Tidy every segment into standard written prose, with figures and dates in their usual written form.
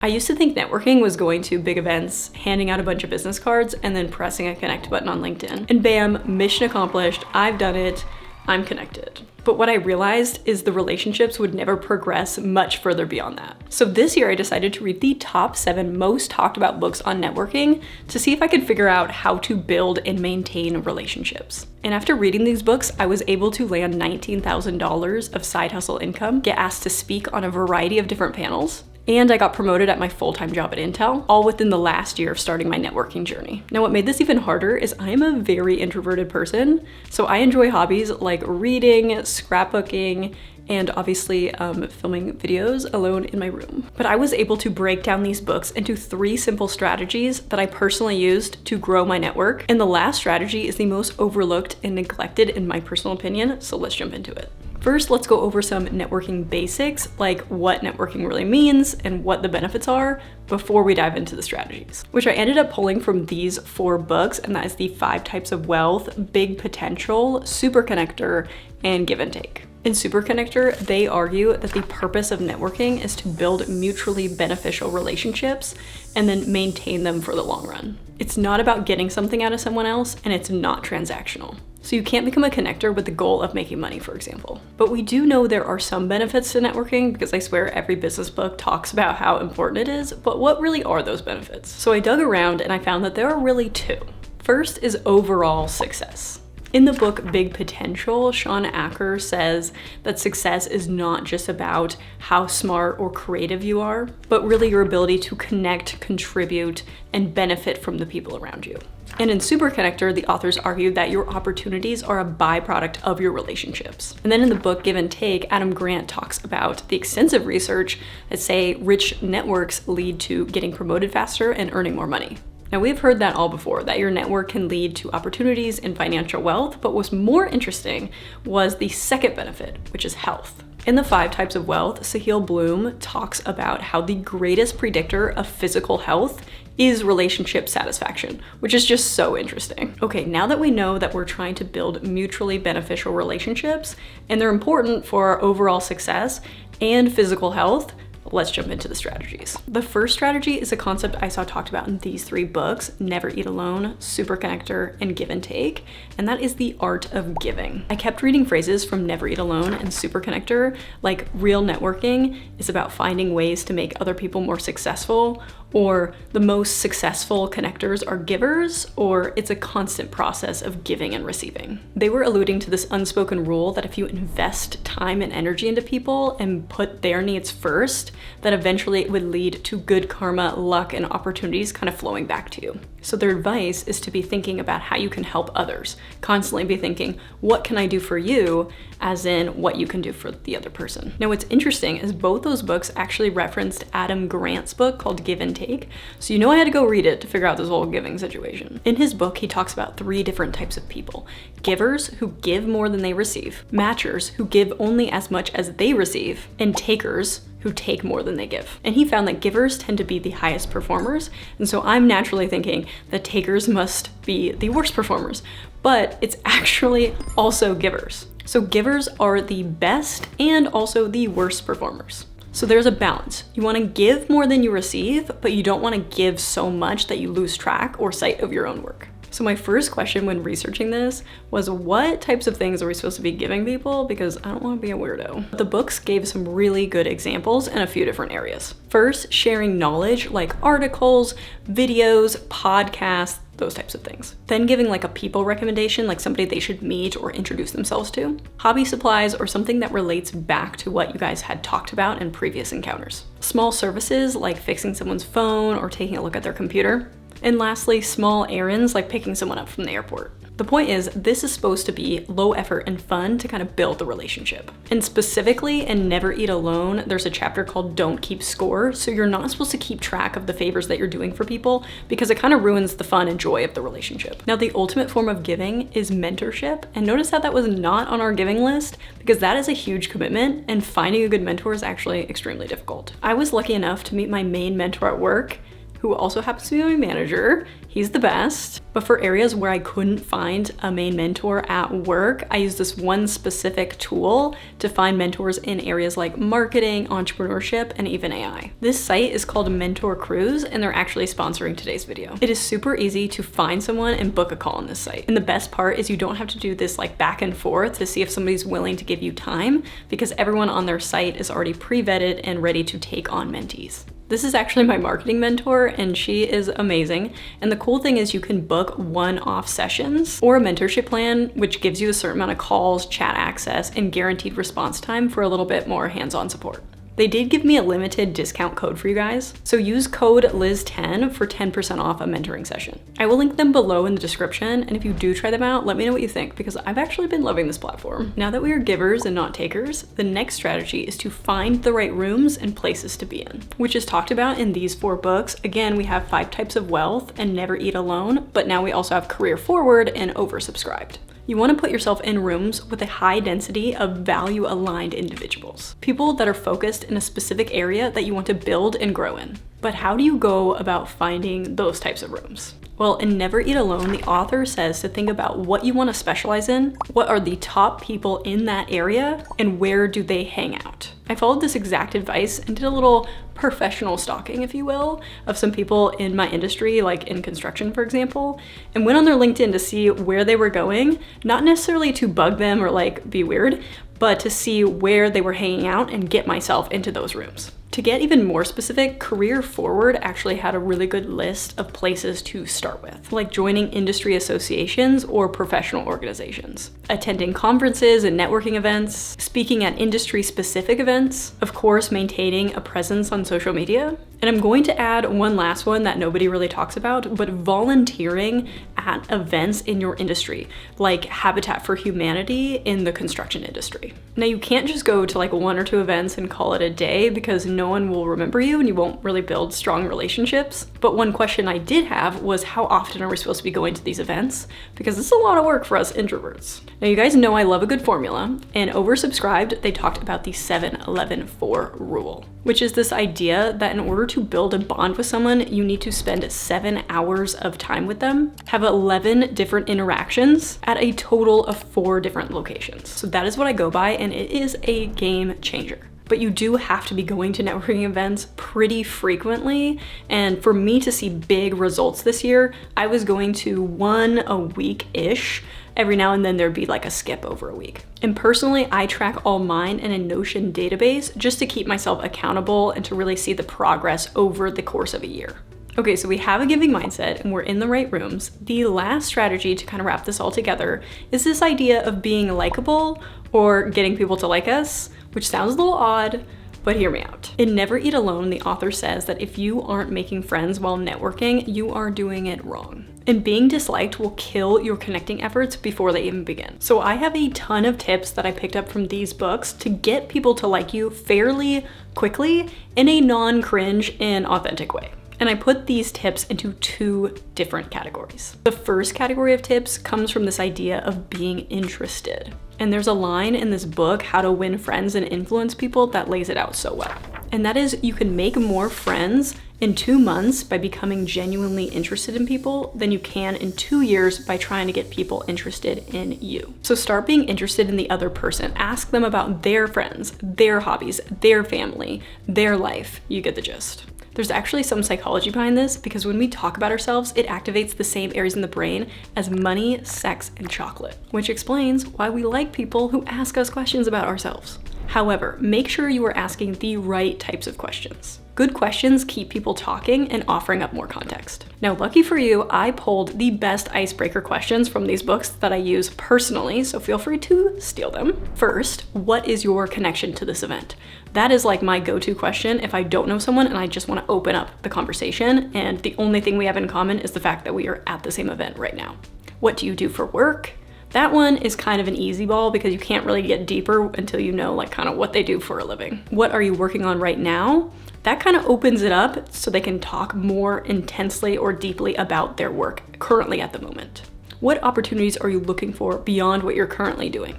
I used to think networking was going to big events, handing out a bunch of business cards, and then pressing a connect button on LinkedIn. And bam, mission accomplished, I've done it, I'm connected. But what I realized is the relationships would never progress much further beyond that. So this year I decided to read the top 7 most talked about books on networking to see if I could figure out how to build and maintain relationships. And after reading these books, I was able to land $19,000 of side hustle income, get asked to speak on a variety of different panels, and I got promoted at my full-time job at Intel, all within the last year of starting my networking journey. Now, what made this even harder is I'm a very introverted person, so I enjoy hobbies like reading, scrapbooking, and obviously filming videos alone in my room. But I was able to break down these books into 3 simple strategies that I personally used to grow my network. And the last strategy is the most overlooked and neglected in my personal opinion, so let's jump into it. First, let's go over some networking basics, like what networking really means and what the benefits are, before we dive into the strategies, which I ended up pulling from these 4 books, and that is the 5 Types of Wealth, Big Potential, Super Connector, and Give and Take. In Super Connector, they argue that the purpose of networking is to build mutually beneficial relationships and then maintain them for the long run. It's not about getting something out of someone else, and it's not transactional. So you can't become a connector with the goal of making money, for example. But we do know there are some benefits to networking, because I swear every business book talks about how important it is, but what really are those benefits? So I dug around and I found that there are really 2. First is overall success. In the book Big Potential, Sean Acker says that success is not just about how smart or creative you are, but really your ability to connect, contribute, and benefit from the people around you. And in Super Connector, the authors argue that your opportunities are a byproduct of your relationships. And then in the book Give and Take, Adam Grant talks about the extensive research that say rich networks lead to getting promoted faster and earning more money. Now, we've heard that all before, that your network can lead to opportunities and financial wealth, but what's more interesting was the second benefit, which is health. In the 5 Types of Wealth, Sahil Bloom talks about how the greatest predictor of physical health is relationship satisfaction, which is just so interesting. Okay, now that we know that we're trying to build mutually beneficial relationships, and they're important for our overall success and physical health, let's jump into the strategies. The first strategy is a concept I saw talked about in these 3 books, Never Eat Alone, Super Connector, and Give and Take, and that is the art of giving. I kept reading phrases from Never Eat Alone and Super Connector, like real networking is about finding ways to make other people more successful, or the most successful connectors are givers, or it's a constant process of giving and receiving. They were alluding to this unspoken rule that if you invest time and energy into people and put their needs first, that eventually it would lead to good karma, luck, and opportunities kind of flowing back to you. So their advice is to be thinking about how you can help others. Constantly be thinking, what can I do for you? As in what you can do for the other person. Now, what's interesting is both those books actually referenced Adam Grant's book called Give and Take. So you know I had to go read it to figure out this whole giving situation. In his book, he talks about 3 different types of people. Givers who give more than they receive, matchers who give only as much as they receive, and takers who take more than they give. And he found that givers tend to be the highest performers, and so I'm naturally thinking that takers must be the worst performers, but it's actually also givers. So givers are the best and also the worst performers. So there's a balance. You want to give more than you receive, but you don't want to give so much that you lose track or sight of your own work. So my first question when researching this was, what types of things are we supposed to be giving people? Because I don't want to be a weirdo. The books gave some really good examples in a few different areas. First, sharing knowledge like articles, videos, podcasts, those types of things. Then giving like a people recommendation, like somebody they should meet or introduce themselves to. Hobby supplies or something that relates back to what you guys had talked about in previous encounters. Small services like fixing someone's phone or taking a look at their computer. And lastly, small errands like picking someone up from the airport. The point is, this is supposed to be low effort and fun to kind of build the relationship. And specifically in Never Eat Alone, there's a chapter called Don't Keep Score. So you're not supposed to keep track of the favors that you're doing for people because it kind of ruins the fun and joy of the relationship. Now, the ultimate form of giving is mentorship. And notice how that was not on our giving list because that is a huge commitment and finding a good mentor is actually extremely difficult. I was lucky enough to meet my main mentor at work who also happens to be my manager. He's the best. But for areas where I couldn't find a main mentor at work, I used this one specific tool to find mentors in areas like marketing, entrepreneurship, and even AI. This site is called Mentor Cruise, and they're actually sponsoring today's video. It is super easy to find someone and book a call on this site. And the best part is you don't have to do this like back and forth to see if somebody's willing to give you time, because everyone on their site is already pre-vetted and ready to take on mentees. This is actually my marketing mentor, and she is amazing. And the cool thing is you can book one-off sessions or a mentorship plan, which gives you a certain amount of calls, chat access, and guaranteed response time for a little bit more hands-on support. They did give me a limited discount code for you guys, so use code Liz10 for 10% off a mentoring session. I will link them below in the description, and if you do try them out, let me know what you think, because I've actually been loving this platform. Now that we are givers and not takers, the next strategy is to find the right rooms and places to be in, which is talked about in these 4 books. Again, we have 5 types of wealth and Never Eat Alone, but now we also have Career Forward and Oversubscribed. You want to put yourself in rooms with a high density of value-aligned individuals, people that are focused in a specific area that you want to build and grow in. But how do you go about finding those types of rooms? Well, in Never Eat Alone, the author says to think about what you want to specialize in, what are the top people in that area, and where do they hang out. I followed this exact advice and did a little professional stalking, if you will, of some people in my industry, like in construction, for example, and went on their LinkedIn to see where they were going, not necessarily to bug them or like be weird, but to see where they were hanging out and get myself into those rooms. To get even more specific, Career Forward actually had a really good list of places to start with, like joining industry associations or professional organizations, attending conferences and networking events, speaking at industry-specific events, of course, maintaining a presence on social media. And I'm going to add one last one that nobody really talks about, but volunteering at events in your industry, like Habitat for Humanity in the construction industry. Now, you can't just go to like 1 or 2 events and call it a day, because no one will remember you and you won't really build strong relationships. But one question I did have was, how often are we supposed to be going to these events? Because it's a lot of work for us introverts. Now, you guys know I love a good formula, and Oversubscribed, they talked about the 7-11-4 rule, which is this idea that in order to build a bond with someone, you need to spend 7 hours of time with them, have 11 different interactions at a total of 4 different locations. So that is what I go by, and it is a game changer. But you do have to be going to networking events pretty frequently. And for me to see big results this year, I was going to 1 a week-ish. Every now and then there'd be like a skip over a week. And personally, I track all mine in a Notion database just to keep myself accountable and to really see the progress over the course of a year. Okay, so we have a giving mindset and we're in the right rooms. The last strategy to kind of wrap this all together is this idea of being likable or getting people to like us, which sounds a little odd, but hear me out. In Never Eat Alone, the author says that if you aren't making friends while networking, you are doing it wrong. And being disliked will kill your connecting efforts before they even begin. So I have a ton of tips that I picked up from these books to get people to like you fairly quickly in a non-cringe and authentic way. And I put these tips into 2 different categories. The first category of tips comes from this idea of being interested. And there's a line in this book, How to Win Friends and Influence People, that lays it out so well. And that is, you can make more friends in 2 months by becoming genuinely interested in people than you can in 2 years by trying to get people interested in you. So start being interested in the other person. Ask them about their friends, their hobbies, their family, their life. You get the gist. There's actually some psychology behind this, because when we talk about ourselves, it activates the same areas in the brain as money, sex, and chocolate, which explains why we like people who ask us questions about ourselves. However, make sure you are asking the right types of questions. Good questions keep people talking and offering up more context. Now, lucky for you, I pulled the best icebreaker questions from these books that I use personally, so feel free to steal them. First, what is your connection to this event? That is like my go-to question if I don't know someone and I just want to open up the conversation, and the only thing we have in common is the fact that we are at the same event right now. What do you do for work? That one is kind of an easy ball because you can't really get deeper until you know like kind of what they do for a living. What are you working on right now? That kind of opens it up so they can talk more intensely or deeply about their work currently at the moment. What opportunities are you looking for beyond what you're currently doing?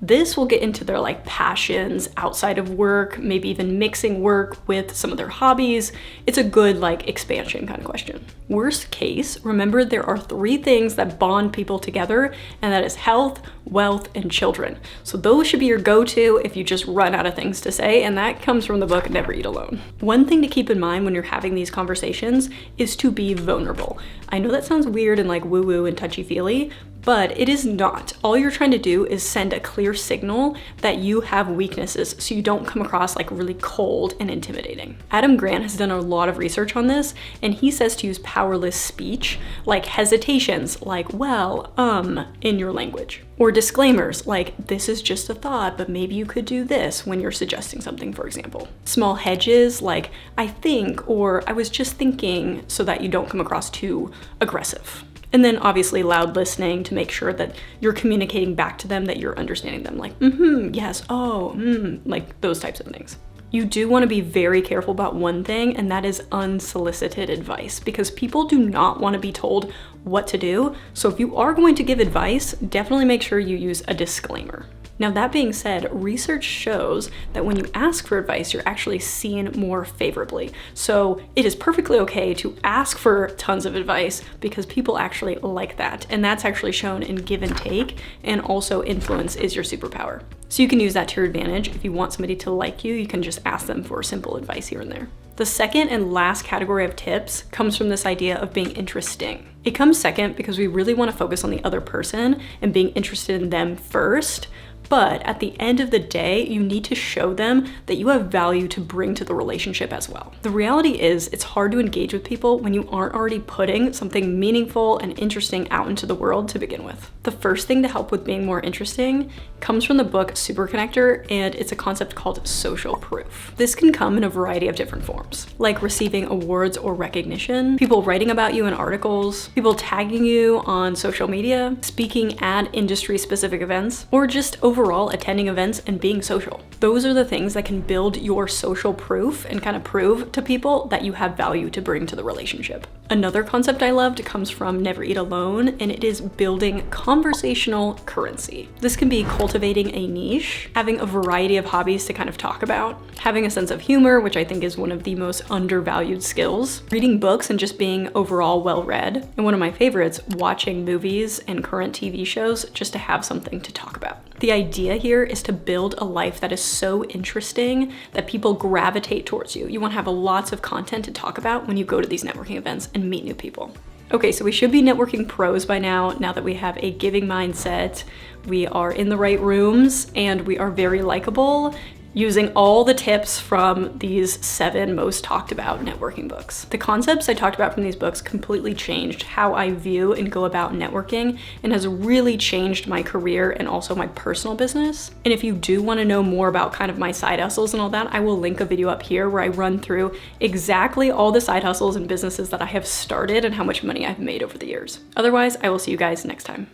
This will get into their like passions outside of work, maybe even mixing work with some of their hobbies. It's a good like expansion kind of question. Worst case, remember there are 3 things that bond people together, and that is health, wealth, and children. So those should be your go-to if you just run out of things to say, and that comes from the book Never Eat Alone. One thing to keep in mind when you're having these conversations is to be vulnerable. I know that sounds weird and like woo-woo and touchy-feely, but it is not. All you're trying to do is send a clear signal that you have weaknesses so you don't come across like really cold and intimidating. Adam Grant has done a lot of research on this, and he says to use powerless speech, like hesitations, like well, in your language. Or disclaimers, like this is just a thought, but maybe you could do this when you're suggesting something, for example. Small hedges, like I think, or I was just thinking, so that you don't come across too aggressive. And then obviously loud listening to make sure that you're communicating back to them that you're understanding them, like, yes, oh, like those types of things. You do want to be very careful about one thing, and that is unsolicited advice, because people do not want to be told what to do. So if you are going to give advice, definitely make sure you use a disclaimer. Now that being said, research shows that when you ask for advice, you're actually seen more favorably. So it is perfectly okay to ask for tons of advice because people actually like that. And that's actually shown in give and take, and also influence is your superpower. So you can use that to your advantage. If you want somebody to like you, you can just ask them for simple advice here and there. The second and last category of tips comes from this idea of being interesting. It comes second because we really want to focus on the other person and being interested in them first. But at the end of the day, you need to show them that you have value to bring to the relationship as well. The reality is it's hard to engage with people when you aren't already putting something meaningful and interesting out into the world to begin with. The first thing to help with being more interesting comes from the book Super Connector, and it's a concept called social proof. This can come in a variety of different forms, like receiving awards or recognition, people writing about you in articles, people tagging you on social media, speaking at industry-specific events, or just overall attending events and being social. Those are the things that can build your social proof and kind of prove to people that you have value to bring to the relationship. Another concept I loved comes from Never Eat Alone, and it is building conversational currency. This can be cultivating a niche, having a variety of hobbies to kind of talk about, having a sense of humor, which I think is one of the most undervalued skills, reading books and just being overall well-read, and one of my favorites, watching movies and current TV shows just to have something to talk about. The idea here is to build a life that is so interesting that people gravitate towards you. You want to have lots of content to talk about when you go to these networking events and meet new people. Okay, so we should be networking pros by now that we have a giving mindset, we are in the right rooms, and we are very likable, using all the tips from these 7 most talked about networking books. The concepts I talked about from these books completely changed how I view and go about networking, and has really changed my career and also my personal business. And if you do want to know more about kind of my side hustles and all that, I will link a video up here where I run through exactly all the side hustles and businesses that I have started and how much money I've made over the years. Otherwise, I will see you guys next time.